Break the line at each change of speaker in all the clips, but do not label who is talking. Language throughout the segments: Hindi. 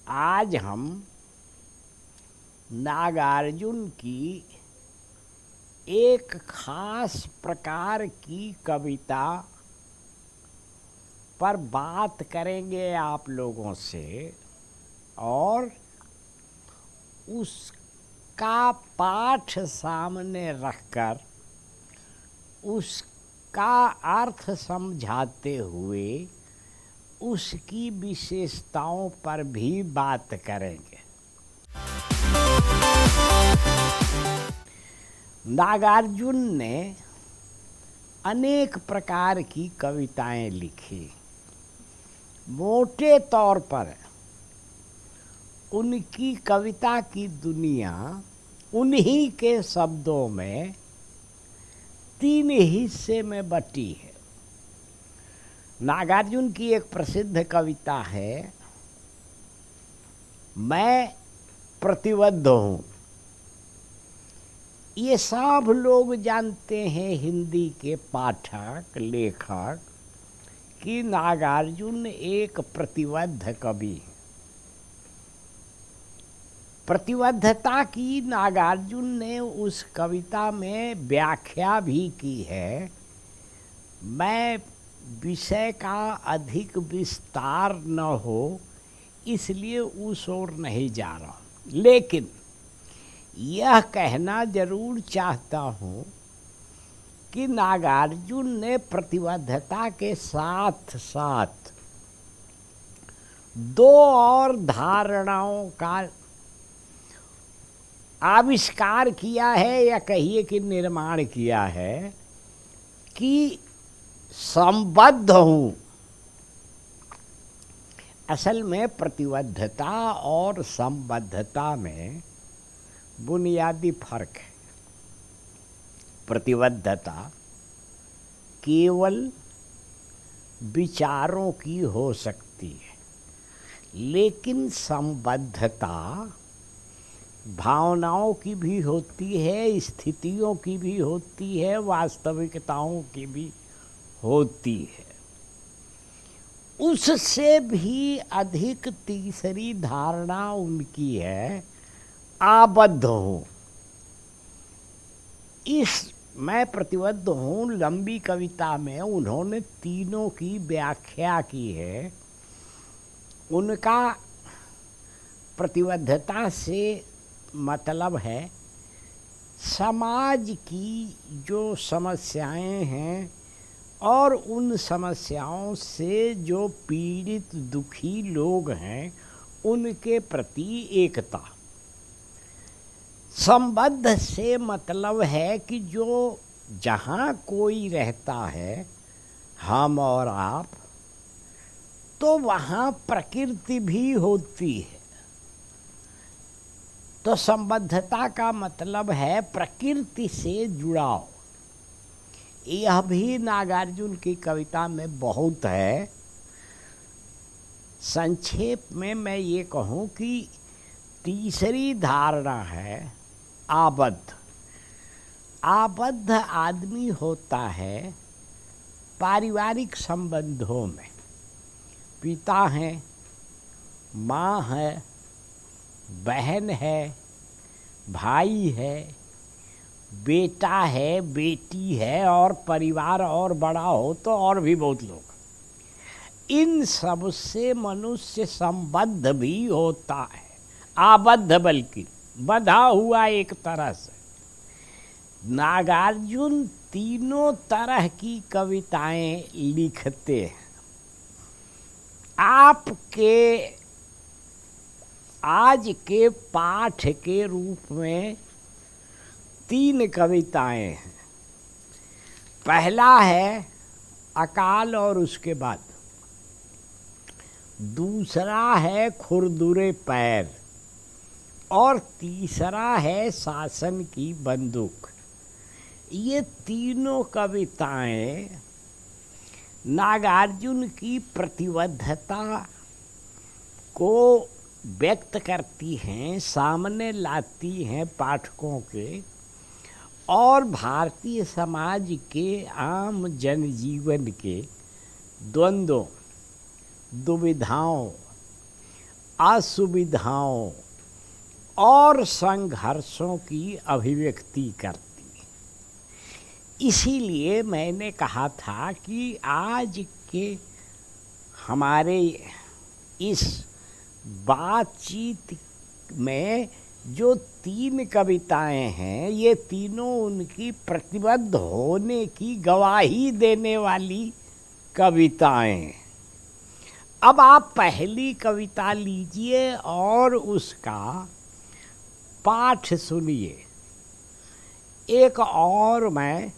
आज हम नागार्जुन की एक खास प्रकार की कविता पर बात करेंगे आप लोगों से और उसका पाठ सामने रखकर उसका अर्थ समझाते हुए उसकी विशेषताओं पर भी बात करेंगे। नागार्जुन ने अनेक प्रकार की कविताएं लिखी। मोटे तौर पर उनकी कविता की दुनिया उन्हीं के शब्दों में 3 हिस्से में बटी है। नागार्जुन की एक प्रसिद्ध कविता है, मैं प्रतिबद्ध हूँ। ये सब लोग जानते हैं, हिंदी के पाठक लेखक, कि नागार्जुन एक प्रतिबद्ध कवि है। प्रतिबद्धता की नागार्जुन ने उस कविता में व्याख्या भी की है। मैं विषय का अधिक विस्तार न हो इसलिए उस ओर नहीं जा रहा हूँ, लेकिन यह कहना जरूर चाहता हूँ कि नागार्जुन ने प्रतिबद्धता के साथ साथ 2 और धारणाओं का आविष्कार किया है, या कहिए कि निर्माण किया है, कि संबद्ध हूँ। असल में प्रतिबद्धता और संबद्धता में बुनियादी फर्क है। प्रतिबद्धता केवल विचारों की हो सकती है, लेकिन संबद्धता भावनाओं की भी होती है, स्थितियों की भी होती है, वास्तविकताओं की भी होती है। उससे भी अधिक तीसरी धारणा उनकी है, आबद्ध हूँ। इस मैं प्रतिबद्ध हूँ लंबी कविता में उन्होंने तीनों की व्याख्या की है। उनका प्रतिबद्धता से मतलब है समाज की जो समस्याएं हैं और उन समस्याओं से जो पीड़ित दुखी लोग हैं उनके प्रति एकता। संबद्ध से मतलब है कि जो जहाँ कोई रहता है, हम और आप, तो वहाँ प्रकृति भी होती है। तो संबद्धता का मतलब है प्रकृति से जुड़ाव। यह भी नागार्जुन की कविता में बहुत है। संक्षेप में मैं ये कहूँ कि तीसरी धारणा है आबद्ध। आबद्ध आदमी होता है पारिवारिक संबंधों में। पिता हैं, माँ है, बहन है, भाई है, बेटा है, बेटी है, और परिवार और बड़ा हो तो और भी बहुत लोग। इन सब से मनुष्य संबद्ध भी होता है, आबद्ध बल्कि बंधा हुआ एक तरह से। नागार्जुन तीनों तरह की कविताएं लिखते हैं। आपके आज के पाठ के रूप में 3 कविताएं हैं। पहला है अकाल और उसके बाद, दूसरा है खुरदुरे पैर, और तीसरा है शासन की बंदूक। ये तीनों कविताएं नागार्जुन की प्रतिबद्धता को व्यक्त करती हैं, सामने लाती हैं पाठकों के, और भारतीय समाज के आम जनजीवन के द्वंद्वों, दुविधाओं असुविधाओं और संघर्षों की अभिव्यक्ति करती है। इसीलिए मैंने कहा था कि आज के हमारे इस बातचीत में जो 3 कविताएं हैं, ये तीनों उनकी प्रतिबद्ध होने की गवाही देने वाली कविताएं। अब आप पहली कविता लीजिए और उसका पाठ सुनिए। एक और मैं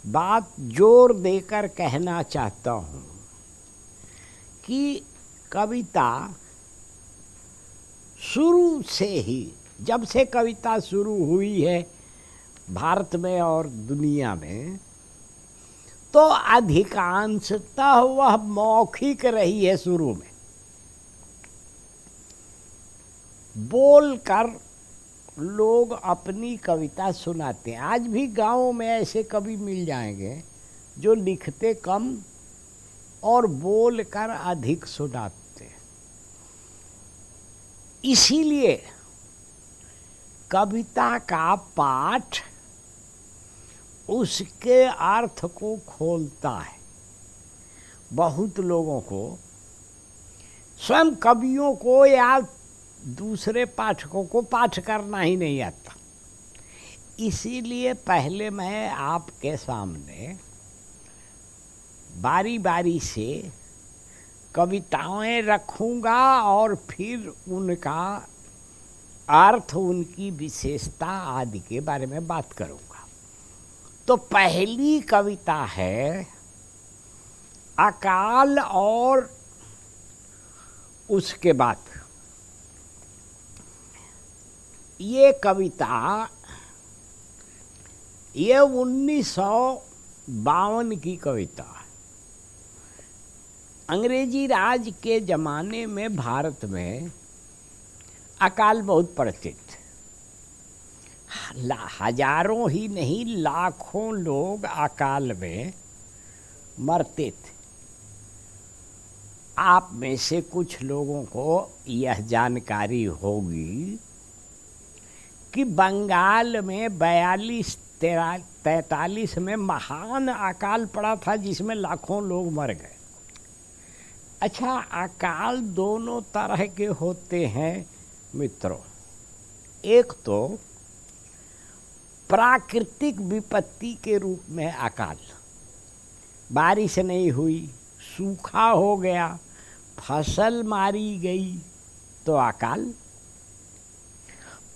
बात जोर देकर कहना चाहता हूँ कि कविता शुरू से ही, जब से कविता शुरू हुई है भारत में और दुनिया में, तो अधिकांशतः वह मौखिक रही है। शुरू में बोलकर लोग अपनी कविता सुनाते हैं। आज भी गाँव में ऐसे कवि मिल जाएंगे जो लिखते कम और बोलकर अधिक सुनाते। इसीलिए कविता का पाठ उसके अर्थ को खोलता है। बहुत लोगों को, स्वयं कवियों को या दूसरे पाठकों को पाठ करना ही नहीं आता। इसीलिए पहले मैं आपके सामने बारी बारी से कविताएं रखूँगा और फिर उनका अर्थ, उनकी विशेषता आदि के बारे में बात करूँगा। तो पहली कविता है अकाल और उसके बाद। ये कविता ये 1952 की कविता है। अंग्रेजी राज के ज़माने में भारत में अकाल बहुत पड़ते थे। हजारों ही नहीं, लाखों लोग अकाल में मरते थे। आप में से कुछ लोगों को यह जानकारी होगी कि बंगाल में 42-43 में महान अकाल पड़ा था जिसमें लाखों लोग मर गए। अच्छा, अकाल दोनों तरह के होते हैं मित्रों। एक तो प्राकृतिक विपत्ति के रूप में अकाल, बारिश नहीं हुई, सूखा हो गया, फसल मारी गई, तो अकाल।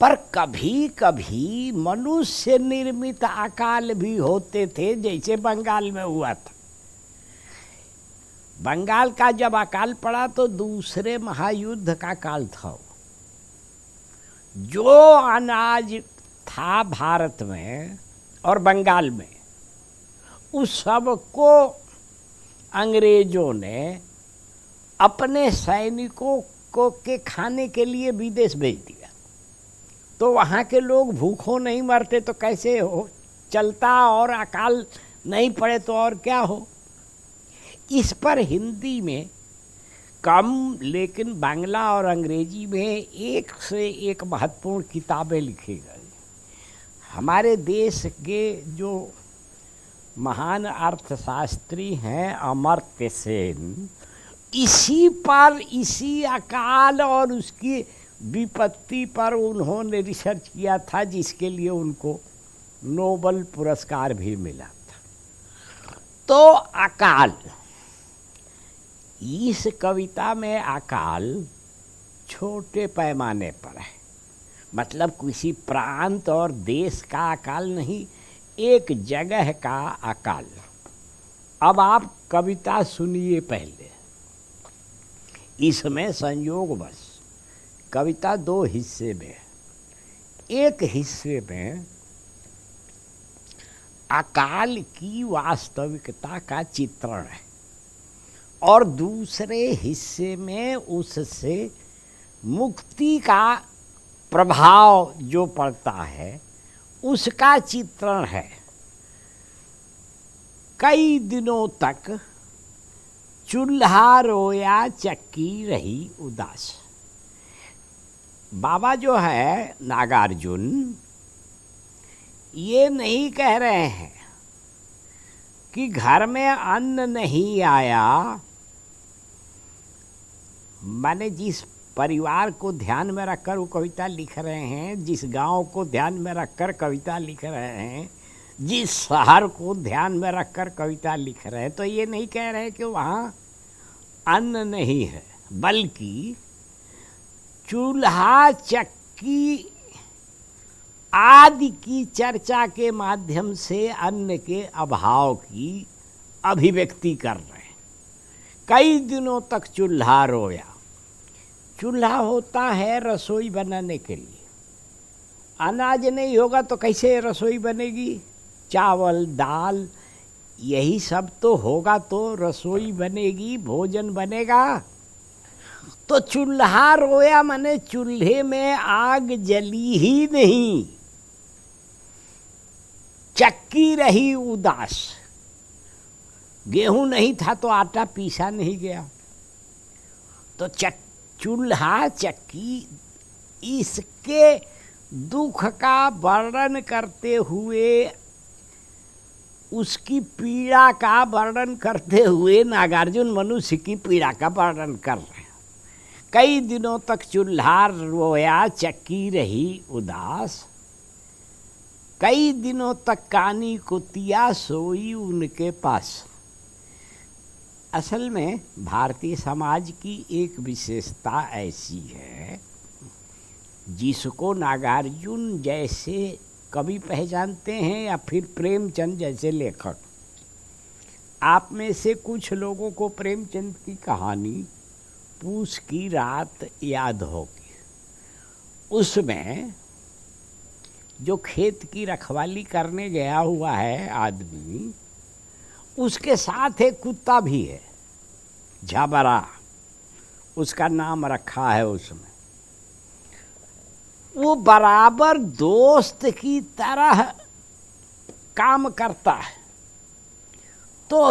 पर कभी कभी मनुष्य निर्मित अकाल भी होते थे, जैसे बंगाल में हुआ था। बंगाल का जब अकाल पड़ा तो दूसरे महायुद्ध का काल था। जो अनाज था भारत में और बंगाल में, उस सब को अंग्रेजों ने अपने सैनिकों को के खाने के लिए विदेश भेज दिया। तो वहाँ के लोग भूखों नहीं मरते तो कैसे हो चलता, और अकाल नहीं पड़े तो और क्या हो। इस पर हिंदी में कम, लेकिन बांग्ला और अंग्रेजी में एक से एक महत्वपूर्ण किताबें लिखी गई। हमारे देश के जो महान अर्थशास्त्री हैं अमर्त्य सेन, इसी पर, इसी अकाल और उसकी विपत्ति पर उन्होंने रिसर्च किया था, जिसके लिए उनको नोबेल पुरस्कार भी मिला था। तो अकाल, इस कविता में अकाल छोटे पैमाने पर है, मतलब किसी प्रांत और देश का अकाल नहीं, एक जगह का अकाल। अब आप कविता सुनिए पहले। इसमें संयोगवश कविता 2 हिस्से में है। एक हिस्से में अकाल की वास्तविकता का चित्रण है और दूसरे हिस्से में उससे मुक्ति का प्रभाव जो पड़ता है उसका चित्रण है। कई दिनों तक चूल्हा रोया चक्की रही उदास। बाबा जो है नागार्जुन, ये नहीं कह रहे हैं कि घर में अन्न नहीं आया, माने जिस परिवार को ध्यान में रखकर वो कविता लिख रहे हैं, जिस गांव को ध्यान में रखकर कविता लिख रहे हैं, जिस शहर को ध्यान में रखकर कविता लिख रहे हैं, तो ये नहीं कह रहे कि वहाँ अन्न नहीं है, बल्कि चूल्हा चक्की आदि की चर्चा के माध्यम से अन्न के अभाव की अभिव्यक्ति कर रहे हैं। कई दिनों तक चूल्हा रोया। चूल्हा होता है रसोई बनाने के लिए। अनाज नहीं होगा तो कैसे रसोई बनेगी? चावल दाल यही सब तो होगा तो रसोई बनेगी, भोजन बनेगा। तो चूल्हा रोया माने चूल्हे में आग जली ही नहीं, चक्की रही उदास। गेहूं नहीं था तो आटा पीसा नहीं गया। तो चूल्हा चक्की, इसके दुख का वर्णन करते हुए, उसकी पीड़ा का वर्णन करते हुए नागार्जुन मनुष्य की पीड़ा का वर्णन कर रहे हैं। कई दिनों तक चूल्हा रोया चक्की रही उदास, कई दिनों तक कानी कुतिया सोई उनके पास। असल में भारतीय समाज की एक विशेषता ऐसी है, जिसको नागार्जुन जैसे कवि पहचानते हैं या फिर प्रेमचंद जैसे लेखक। आप में से कुछ लोगों को प्रेमचंद की कहानी पूस की रात याद होगी। उसमें जो खेत की रखवाली करने गया हुआ है आदमी, उसके साथ एक कुत्ता भी है, झबरा उसका नाम रखा है उसमें। वो बराबर दोस्त की तरह काम करता है। तो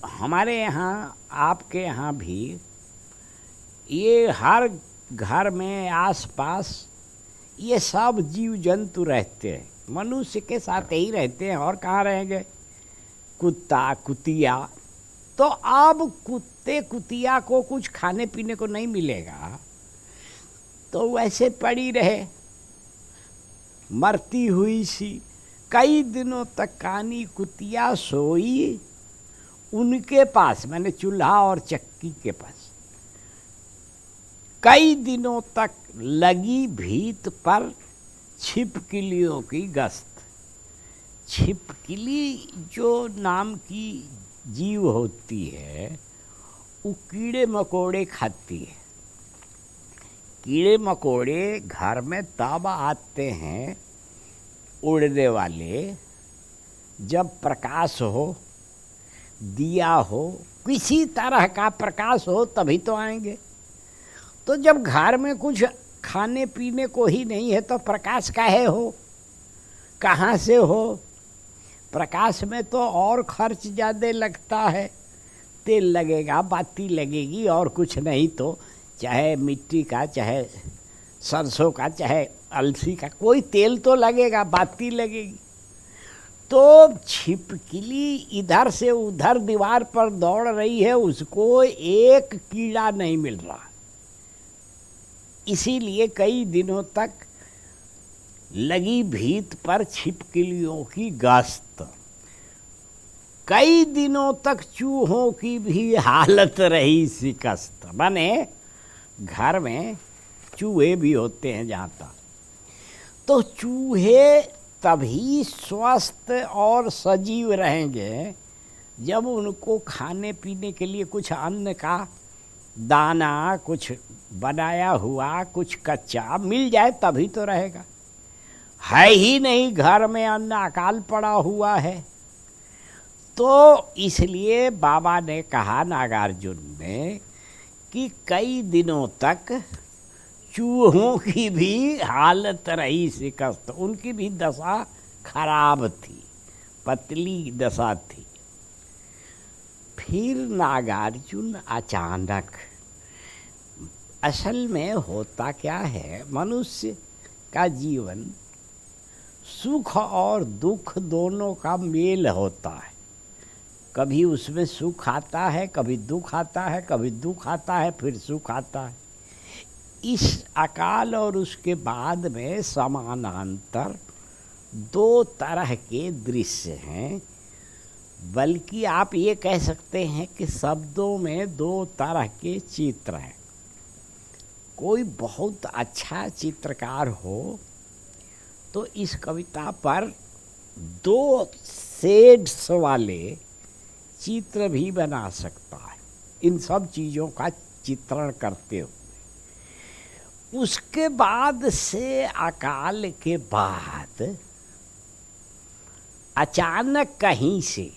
हमारे यहाँ, आपके यहाँ भी ये हर घर में आसपास ये सब जीव जंतु रहते हैं, मनुष्य के साथ ही रहते हैं, और कहाँ रहेंगे? कुत्ता कुतिया। तो अब कुत्ते कुतिया को कुछ खाने पीने को नहीं मिलेगा तो वैसे पड़ी रहे मरती हुई सी। कई दिनों तक कानी कुतिया सोई उनके पास, मैंने चूल्हा और चक्की के पास। कई दिनों तक लगी भीत पर छिपकलियों की गश्त। छिपकली जो नाम की जीव होती है, वो कीड़े मकोड़े खाती है। कीड़े मकोड़े घर में तब आते हैं उड़ने वाले, जब प्रकाश हो, दिया हो, किसी तरह का प्रकाश हो, तभी तो आएंगे। तो जब घर में कुछ खाने पीने को ही नहीं है तो प्रकाश काहे हो, कहाँ से हो? प्रकाश में तो और खर्च ज़्यादा लगता है, तेल लगेगा, बाती लगेगी, और कुछ नहीं तो चाहे मिट्टी का, चाहे सरसों का, चाहे अलसी का, कोई तेल तो लगेगा, बाती लगेगी। तो छिपकली इधर से उधर दीवार पर दौड़ रही है, उसको एक कीड़ा नहीं मिल रहा। इसीलिए कई दिनों तक लगी भीत पर छिपकलियों की गश्त। कई दिनों तक चूहों की भी हालत रही शिकस्त। बने घर में चूहे भी होते हैं जहाँ तक, तो चूहे तभी स्वस्थ और सजीव रहेंगे जब उनको खाने पीने के लिए कुछ अन्न का दाना, कुछ बनाया हुआ, कुछ कच्चा मिल जाए, तभी तो रहेगा। है ही नहीं, घर में अन्न अकाल पड़ा हुआ है। तो इसलिए बाबा ने कहा नागार्जुन ने कि कई दिनों तक चूहों की भी हालत रही शिकस्त, उनकी भी दशा खराब थी, पतली दशा थी। फिर नागार्जुन अचानक, असल में होता क्या है, मनुष्य का जीवन सुख और दुख दोनों का मेल होता है। कभी उसमें सुख आता है, कभी दुख आता है, कभी दुख आता है, फिर सुख आता है। इस अकाल और उसके बाद में समानांतर दो तरह के दृश्य हैं, बल्कि आप ये कह सकते हैं कि शब्दों में दो तरह के चित्र हैं। कोई बहुत अच्छा चित्रकार हो तो इस कविता पर दो शेड्स वाले चित्र भी बना सकता है, इन सब चीज़ों का चित्रण करते हुए। उसके बाद से अकाल के बाद अचानक कहीं से,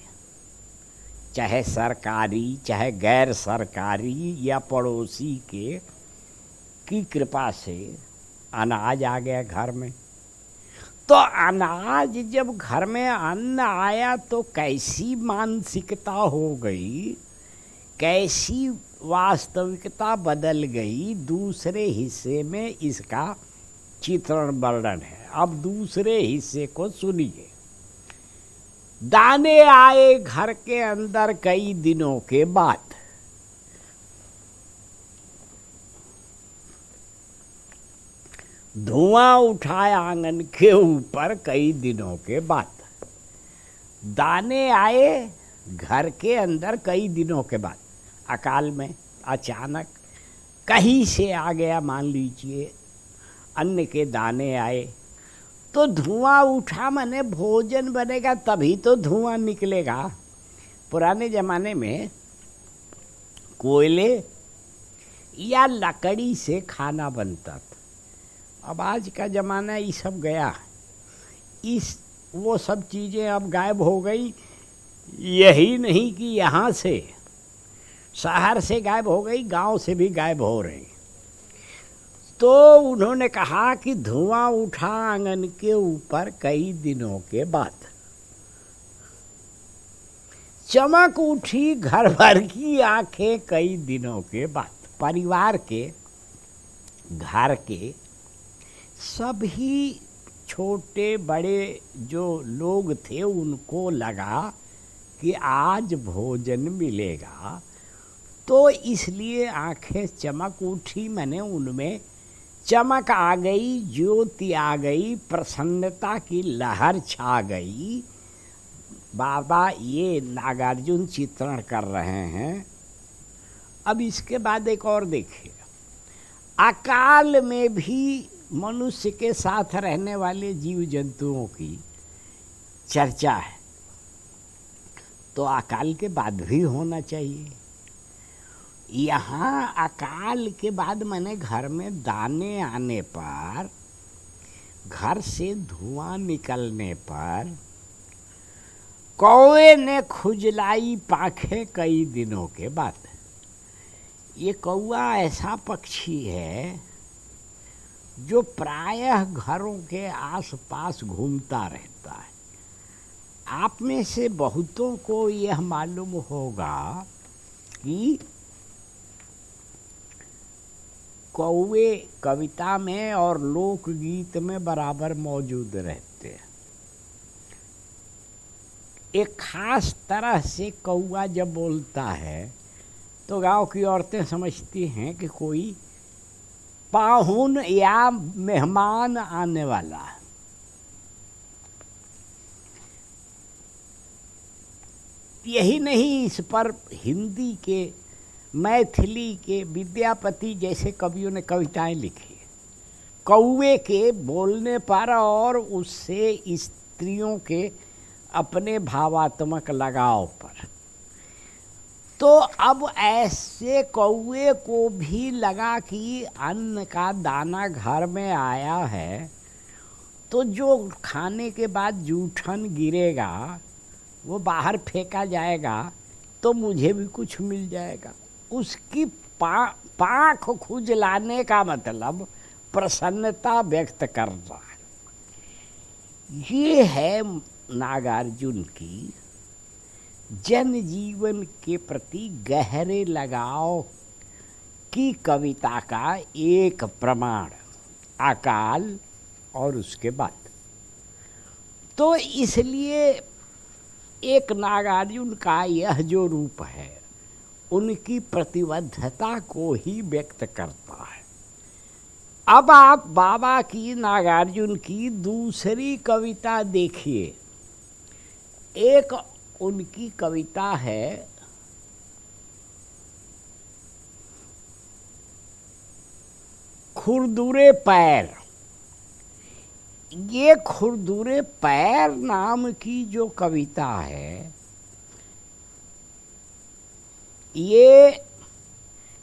चाहे सरकारी चाहे गैर सरकारी या पड़ोसी के की कृपा से अनाज आ गया घर में। तो अनाज जब घर में अन्न आया तो कैसी मानसिकता हो गई, कैसी वास्तविकता बदल गई, दूसरे हिस्से में इसका चित्रण वर्णन है। अब दूसरे हिस्से को सुनिए। दाने आए घर के अंदर कई दिनों के बाद। धुआं उठाया आंगन के ऊपर कई दिनों के बाद। दाने आए घर के अंदर कई दिनों के बाद। अकाल में अचानक कहीं से आ गया, मान लीजिए अन्न के दाने आए तो धुआं उठा, माने भोजन बनेगा तभी तो धुआं निकलेगा। पुराने ज़माने में कोयले या लकड़ी से खाना बनता था। अब आज का ज़माना ये सब गया, वो सब चीज़ें अब गायब हो गई। यही नहीं कि यहाँ से शहर से गायब हो गई, गांव से भी गायब हो रही। तो उन्होंने कहा कि धुआं उठा आंगन के ऊपर कई दिनों के बाद। चमक उठी घर भर की आंखें कई दिनों के बाद। परिवार के, घर के सभी छोटे बड़े जो लोग थे उनको लगा कि आज भोजन मिलेगा, तो इसलिए आंखें चमक उठी, मैंने उनमें चमक आ गई, ज्योति आ गई, प्रसन्नता की लहर छा गई। बाबा ये नागार्जुन चित्रण कर रहे हैं। अब इसके बाद एक और देखिए, अकाल में भी मनुष्य के साथ रहने वाले जीव जंतुओं की चर्चा है, तो अकाल के बाद भी होना चाहिए। यहाँ अकाल के बाद मैंने घर में दाने आने पर, घर से धुआं निकलने पर, कौवे ने खुजलाई पाखे कई दिनों के बाद। ये कौवा ऐसा पक्षी है जो प्रायः घरों के आसपास घूमता रहता है। आप में से बहुतों को यह मालूम होगा कि कौवे कविता में और लोकगीत में बराबर मौजूद रहते हैं। एक खास तरह से कौवा जब बोलता है तो गांव की औरतें समझती हैं कि कोई पाहुन या मेहमान आने वाला है। यही नहीं, इस पर हिंदी के, मैथिली के विद्यापति जैसे कवियों ने कविताएं लिखी कौवे के बोलने पर और उससे स्त्रियों के अपने भावात्मक लगाव पर। तो अब ऐसे कौवे को भी लगा कि अन्न का दाना घर में आया है, तो जो खाने के बाद जूठन गिरेगा वो बाहर फेंका जाएगा, तो मुझे भी कुछ मिल जाएगा। उसकी पाँख खुजलाने का मतलब प्रसन्नता व्यक्त कर रहा है। ये है नागार्जुन की जन जीवन के प्रति गहरे लगाव की कविता का एक प्रमाण अकाल और उसके बाद। तो इसलिए एक नागार्जुन का यह जो रूप है उनकी प्रतिबद्धता को ही व्यक्त करता है। अब आप बाबा की नागार्जुन की दूसरी कविता देखिए। एक उनकी कविता है खुरदुरे पैर। ये खुरदुरे पैर नाम की जो कविता है ये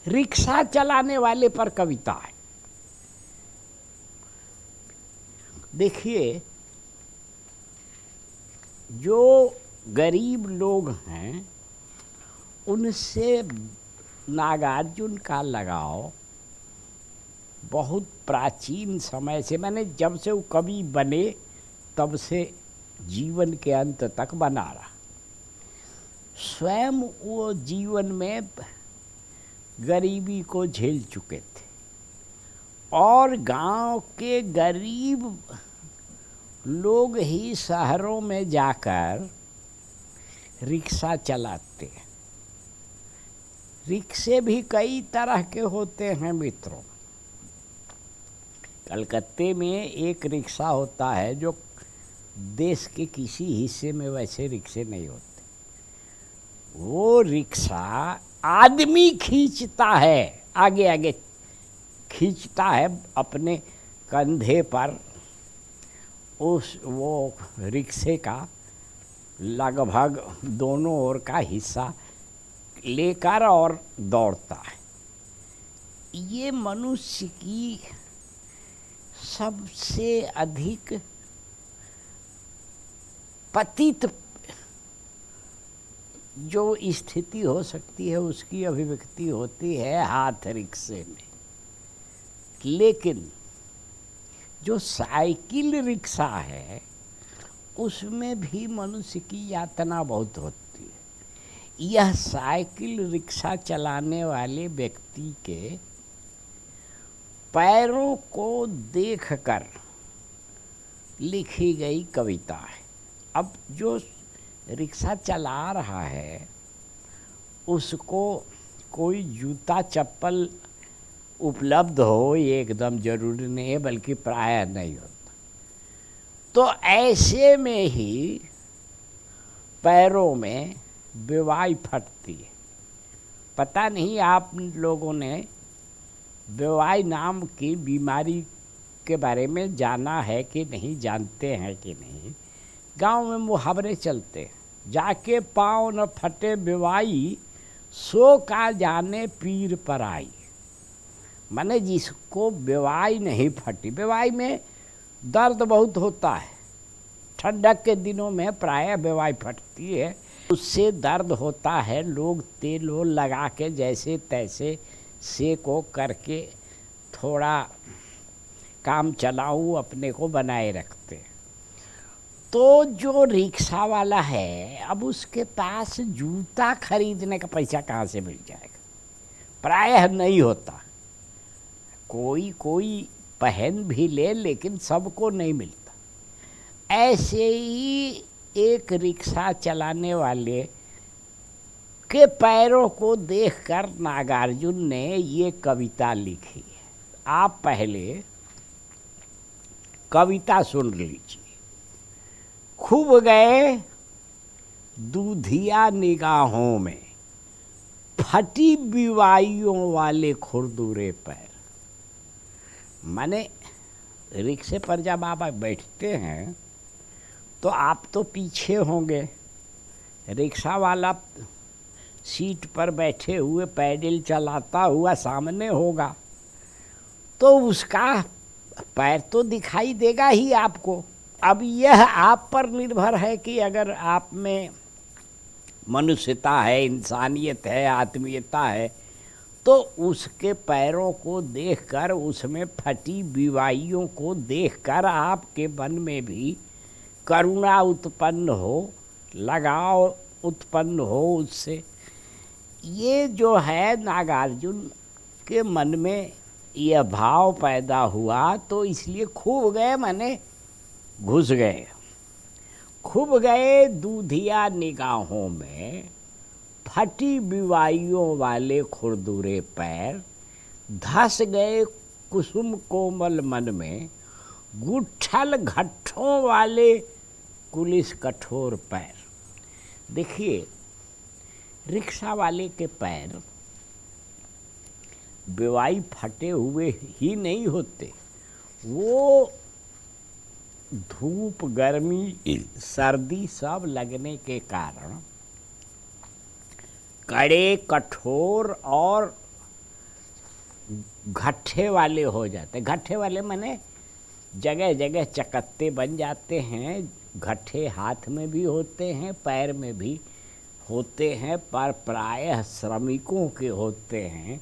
रिक्शा चलाने वाले पर कविता है। देखिए, जो गरीब लोग हैं उनसे नागार्जुन का लगाव बहुत प्राचीन समय से, मैंने जब से वो कवि बने तब से जीवन के अंत तक बना रहा। स्वयं वो जीवन में गरीबी को झेल चुके थे और गांव के गरीब लोग ही शहरों में जाकर रिक्शा चलाते हैं। रिक्शे भी कई तरह के होते हैं मित्रों। कलकत्ते में एक रिक्शा होता है जो देश के किसी हिस्से में वैसे रिक्शे नहीं होते। वो रिक्शा आदमी खींचता है, आगे आगे खींचता है अपने कंधे पर उस वो रिक्शे का लगभग दोनों ओर का हिस्सा लेकर और दौड़ता है। ये मनुष्य की सबसे अधिक पतित जो स्थिति हो सकती है उसकी अभिव्यक्ति होती है हाथ रिक्शे में। लेकिन जो साइकिल रिक्शा है उसमें भी मनुष्य की यातना बहुत होती है। यह साइकिल रिक्शा चलाने वाले व्यक्ति के पैरों को देखकर लिखी गई कविता है। अब जो रिक्शा चला रहा है उसको कोई जूता चप्पल उपलब्ध हो ये एकदम जरूरी नहीं है, बल्कि प्रायः नहीं होता। तो ऐसे में ही पैरों में बेवाई फटती है। पता नहीं आप लोगों ने बेवाई नाम की बीमारी के बारे में जाना है कि नहीं, जानते हैं कि नहीं। गांव में मुहावरे चलते हैं, जाके पाँव न फटे बेवाई सो का जाने पीर पर आई। माने जिसको बेवाई नहीं फटी, बेवाई में दर्द बहुत होता है, ठंडक के दिनों में प्रायः बेवाई फटती है, उससे दर्द होता है। लोग तेल लगा के जैसे तैसे सेको करके थोड़ा काम चलाऊ अपने को बनाए रखते। तो जो रिक्शा वाला है अब उसके पास जूता खरीदने का पैसा कहाँ से मिल जाएगा? प्रायः नहीं होता। कोई कोई पहन भी ले लेकिन सबको नहीं मिलता। ऐसे ही एक रिक्शा चलाने वाले के पैरों को देखकर नागार्जुन ने ये कविता लिखी है। आप पहले कविता सुन लीजिए। खूब गए दूधिया निगाहों में फटी बिवाइयों वाले खुरदुरे पैर। माने रिक्शे पर जब आप बैठते हैं तो आप तो पीछे होंगे, रिक्शा वाला सीट पर बैठे हुए पैडल चलाता हुआ सामने होगा, तो उसका पैर तो दिखाई देगा ही आपको। अब यह आप पर निर्भर है कि अगर आप में मनुष्यता है, इंसानियत है, आत्मीयता है, तो उसके पैरों को देखकर, उसमें फटी बिवाइयों को देखकर आपके मन में भी करुणा उत्पन्न हो, लगाव उत्पन्न हो उससे। ये जो है नागार्जुन के मन में यह भाव पैदा हुआ, तो इसलिए खूब गए माने घुस गए। खूब गए दूधिया निगाहों में, फटी बिवाइयों वाले खुरदुरे पैर, धस गए कुसुम कोमल मन में, गुट्ठल घट्ठों वाले कुलिस कठोर पैर। देखिए, रिक्शा वाले के पैर बिवाई फटे हुए ही नहीं होते, वो धूप गर्मी सर्दी सब लगने के कारण कड़े कठोर और घट्ठे वाले हो जाते। घट्ठे वाले माने जगह जगह चकत्ते बन जाते हैं। घट्ठे हाथ में भी होते हैं, पैर में भी होते हैं, पर प्रायः श्रमिकों के होते हैं।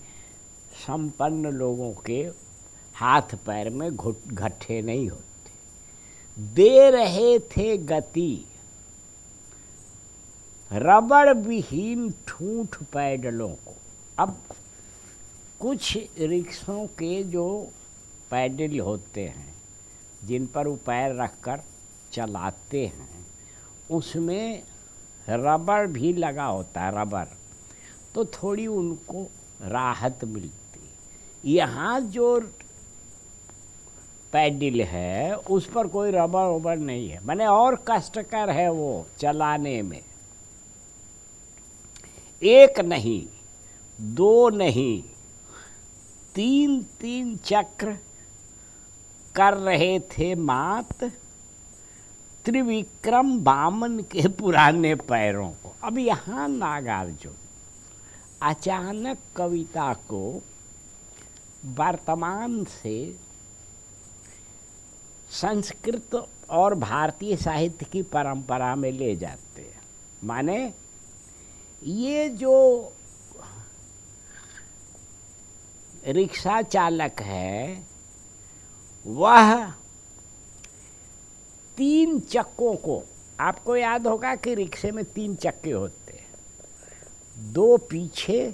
संपन्न लोगों के हाथ पैर में घट्ठे नहीं होते। दे रहे थे गति रबड़ विहीन ठूठ पैडलों को। अब कुछ रिक्शों के जो पैडल होते हैं जिन पर वो पैर रखकर चलाते हैं, उसमें रबड़ भी लगा होता है, रबड़, तो थोड़ी उनको राहत मिलती। यहाँ जो पैडल है उस पर कोई रबड़ वबड़ नहीं है, माने और कष्टकर है वो चलाने में। एक नहीं, दो नहीं, तीन तीन चक्र कर रहे थे मात त्रिविक्रम बामन के पुराने पैरों को। अब यहाँ नागार्जुन अचानक कविता को वर्तमान से संस्कृत और भारतीय साहित्य की परंपरा में ले जाते हैं। माने ये जो रिक्शा चालक है वह तीन चक्कों को, आपको याद होगा कि रिक्शे में तीन चक्के होते हैं, दो पीछे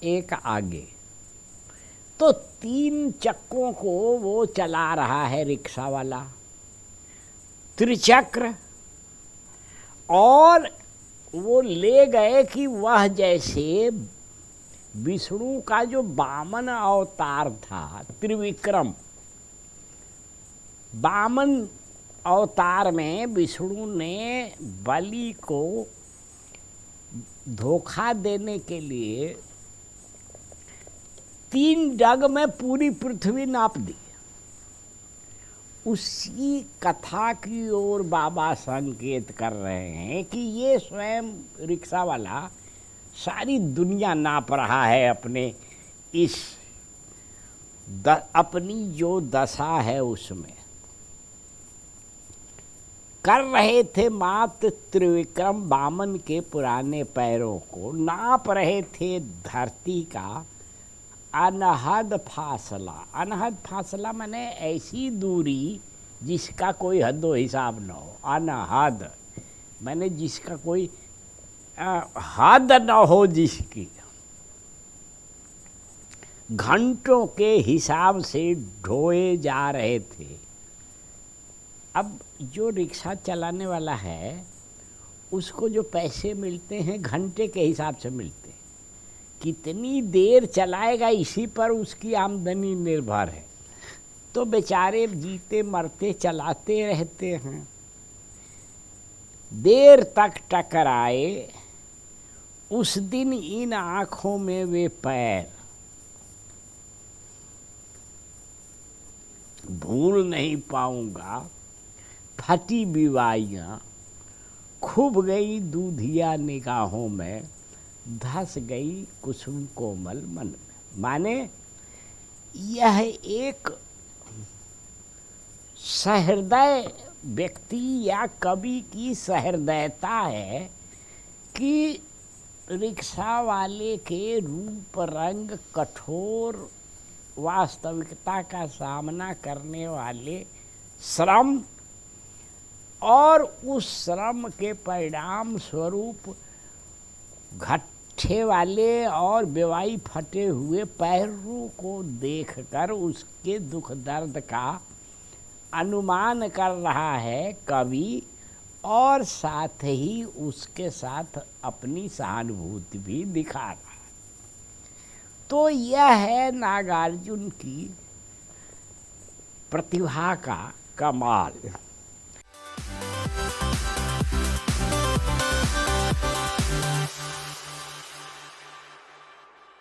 एक आगे, तो तीन चक्कों को वो चला रहा है रिक्शा वाला, त्रिचक्र। और वो ले गए कि वह जैसे विष्णु का जो वामन अवतार था, त्रिविक्रम, वामन अवतार में विष्णु ने बलि को धोखा देने के लिए 3 डग में पूरी पृथ्वी नाप दी। उसी कथा की ओर बाबा संकेत कर रहे हैं कि ये स्वयं रिक्शा वाला सारी दुनिया नाप रहा है अपने इस अपनी जो दशा है उसमें। कर रहे थे मात त्रिविक्रम वामन के पुराने पैरों को, नाप रहे थे धरती का अनहद फासला। अनहद फासला माने ऐसी दूरी जिसका कोई हद हिसाब न हो। अनहद माने जिसका कोई हद न हो, जिसकी घंटों के हिसाब से ढोए जा रहे थे। अब जो रिक्शा चलाने वाला है उसको जो पैसे मिलते हैं घंटे के हिसाब से मिलते हैं, कितनी देर चलाएगा इसी पर उसकी आमदनी निर्भर है। तो बेचारे जीते मरते चलाते रहते हैं। देर तक टकराए उस दिन इन आँखों में वे पैर, भूल नहीं पाऊंगा फटी बिवाइयाँ, खूब गई दूधिया निगाहों में, धस गई कुसुम कोमल मन में। माने यह एक सहृदय व्यक्ति या कवि की सहृदयता है कि रिक्शा वाले के रूप रंग कठोर वास्तविकता का सामना करने वाले श्रम और उस श्रम के परिणाम स्वरूप घट्ठे वाले और बेवाई फटे हुए पैरों को देखकर उसके दुख दर्द का अनुमान कर रहा है कवि, और साथ ही उसके साथ अपनी सहानुभूति भी दिखा रहा है। तो यह है नागार्जुन की प्रतिभा का कमाल।